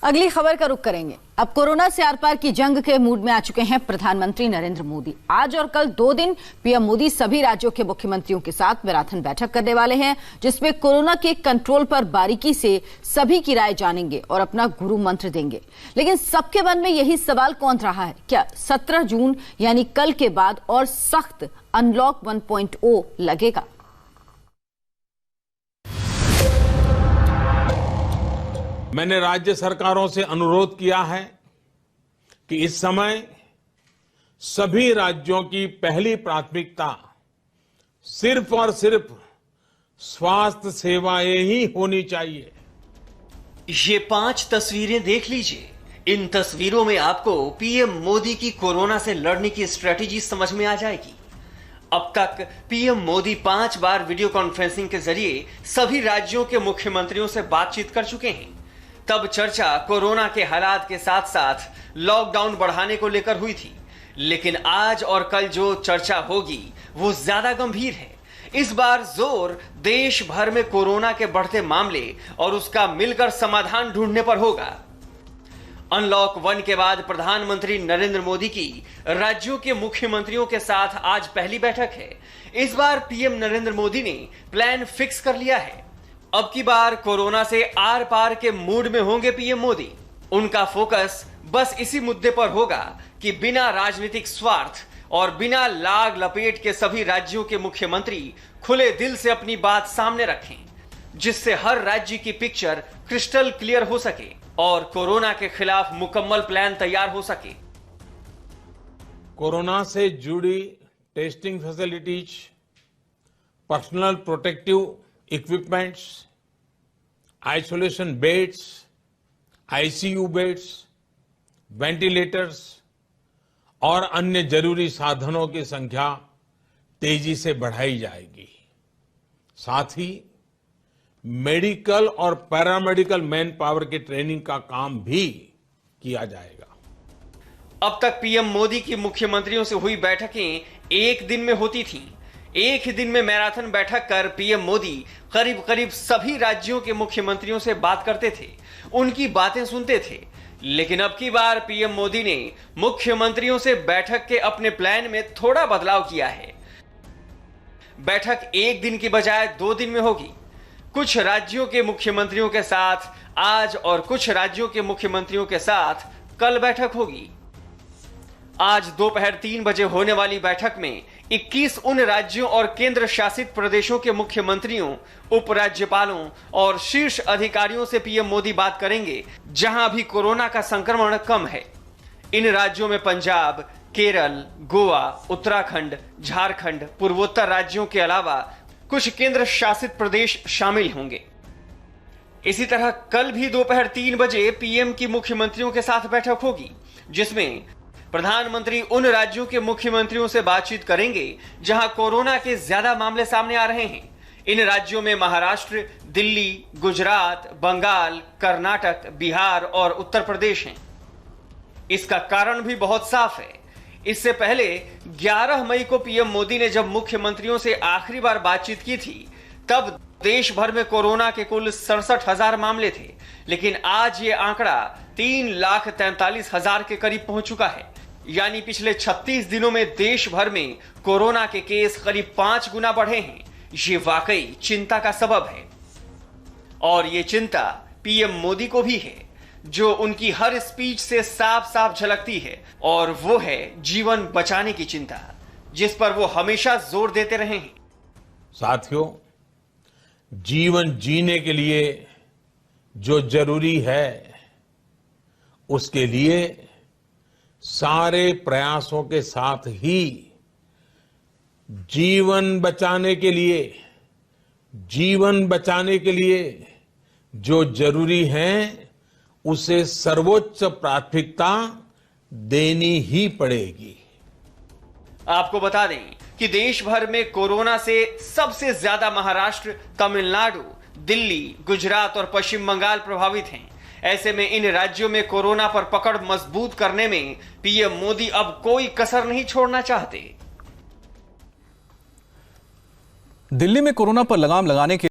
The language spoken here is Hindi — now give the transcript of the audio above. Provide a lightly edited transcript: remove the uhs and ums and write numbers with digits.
अगली खबर का रुख करेंगे। अब कोरोना से आर पार की जंग के मूड में आ चुके हैं प्रधानमंत्री नरेंद्र मोदी। आज और कल 2 दिन पीएम मोदी सभी राज्यों के मुख्यमंत्रियों के साथ मैराथन बैठक करने वाले हैं, जिसमें कोरोना के कंट्रोल पर बारीकी से सभी की राय जानेंगे और अपना गुरु मंत्र देंगे। लेकिन सबके मन में यही सवाल कौन रहा है, क्या 17 जून यानी कल के बाद और सख्त अनलॉक 1.0 लगेगा? मैंने राज्य सरकारों से अनुरोध किया है कि इस समय सभी राज्यों की पहली प्राथमिकता सिर्फ और सिर्फ स्वास्थ्य सेवाएं ही होनी चाहिए। ये 5 तस्वीरें देख लीजिए। इन तस्वीरों में आपको पीएम मोदी की कोरोना से लड़ने की स्ट्रेटेजी समझ में आ जाएगी। अब तक पीएम मोदी 5 बार वीडियो कॉन्फ्रेंसिंग के जरिए सभी राज्यों के मुख्यमंत्रियों से बातचीत कर चुके हैं। तब चर्चा कोरोना के हालात के साथ साथ लॉकडाउन बढ़ाने को लेकर हुई थी, लेकिन आज और कल जो चर्चा होगी वो ज्यादा गंभीर है। इस बार जोर देश भर में कोरोना के बढ़ते मामले और उसका मिलकर समाधान ढूंढने पर होगा। अनलॉक 1 के बाद प्रधानमंत्री नरेंद्र मोदी की राज्यों के मुख्यमंत्रियों के साथ आज पहली बैठक है। इस बार पीएम नरेंद्र मोदी ने प्लान फिक्स कर लिया है। अब की बार कोरोना से आर पार के मूड में होंगे पीएम मोदी। उनका फोकस बस इसी मुद्दे पर होगा कि बिना राजनीतिक स्वार्थ और बिना लाग लपेट के सभी राज्यों के मुख्यमंत्री खुले दिल से अपनी बात सामने रखें, जिससे हर राज्य की पिक्चर क्रिस्टल क्लियर हो सके और कोरोना के खिलाफ मुकम्मल प्लान तैयार हो सके। कोरोना से जुड़ी testing facilities, personal protective equipments, isolation beds, ICU beds, ventilators और अन्य जरूरी साधनों की संख्या तेजी से बढ़ाई जाएगी। साथ ही मेडिकल और पैरामेडिकल मैन पावर की ट्रेनिंग का काम भी किया जाएगा। अब तक पीएम मोदी की मुख्यमंत्रियों से हुई बैठकें एक दिन में होती थीं। एक ही दिन में मैराथन बैठक कर पीएम मोदी करीब करीब सभी राज्यों के मुख्यमंत्रियों से बात करते थे, उनकी बातें सुनते थे। लेकिन अब की बार पीएम मोदी ने मुख्यमंत्रियों से बैठक के अपने प्लान में थोड़ा बदलाव किया है। बैठक एक दिन की बजाय 2 दिन में होगी। कुछ राज्यों के मुख्यमंत्रियों के साथ आज और कुछ राज्यों के मुख्यमंत्रियों के साथ कल बैठक होगी। आज दोपहर 3 बजे होने वाली बैठक में 21 उन राज्यों और केंद्र शासित प्रदेशों के मुख्यमंत्रियों, उपराज्यपालों और शीर्ष अधिकारियों से पीएम मोदी बात करेंगे जहां भी कोरोना का संक्रमण कम है। इन राज्यों में पंजाब, केरल, गोवा, उत्तराखंड, झारखंड, पूर्वोत्तर राज्यों के अलावा कुछ केंद्र शासित प्रदेश शामिल होंगे। इसी तरह कल भी दोपहर 3 बजे पीएम की मुख्यमंत्रियों के साथ बैठक होगी, जिसमें प्रधानमंत्री उन राज्यों के मुख्यमंत्रियों से बातचीत करेंगे जहां कोरोना के ज्यादा मामले सामने आ रहे हैं। इन राज्यों में महाराष्ट्र, दिल्ली, गुजरात, बंगाल, कर्नाटक, बिहार और उत्तर प्रदेश हैं। इसका कारण भी बहुत साफ है। इससे पहले 11 मई को पीएम मोदी ने जब मुख्यमंत्रियों से आखिरी बार बातचीत की थी, तब देश भर में कोरोना के कुल 67,000 मामले थे, लेकिन आज ये आंकड़ा 3,43,000 के करीब पहुंच चुका है। यानी पिछले 36 दिनों में देश भर में कोरोना के केस करीब 5 गुना बढ़े हैं। ये वाकई चिंता का सबब है और ये चिंता पीएम मोदी को भी है, जो उनकी हर स्पीच से साफ साफ झलकती है, और वो है जीवन बचाने की चिंता, जिस पर वो हमेशा जोर देते रहे हैं। साथियों, जीवन जीने के लिए जो जरूरी है, उसके लिए सारे प्रयासों के साथ ही जीवन बचाने के लिए जो जरूरी है, उसे सर्वोच्च प्राथमिकता देनी ही पड़ेगी। आपको बता दें कि देश भर में कोरोना से सबसे ज्यादा महाराष्ट्र, तमिलनाडु, दिल्ली, गुजरात और पश्चिम बंगाल प्रभावित हैं। ऐसे में इन राज्यों में कोरोना पर पकड़ मजबूत करने में पीएम मोदी अब कोई कसर नहीं छोड़ना चाहते। दिल्ली में कोरोना पर लगाम लगाने के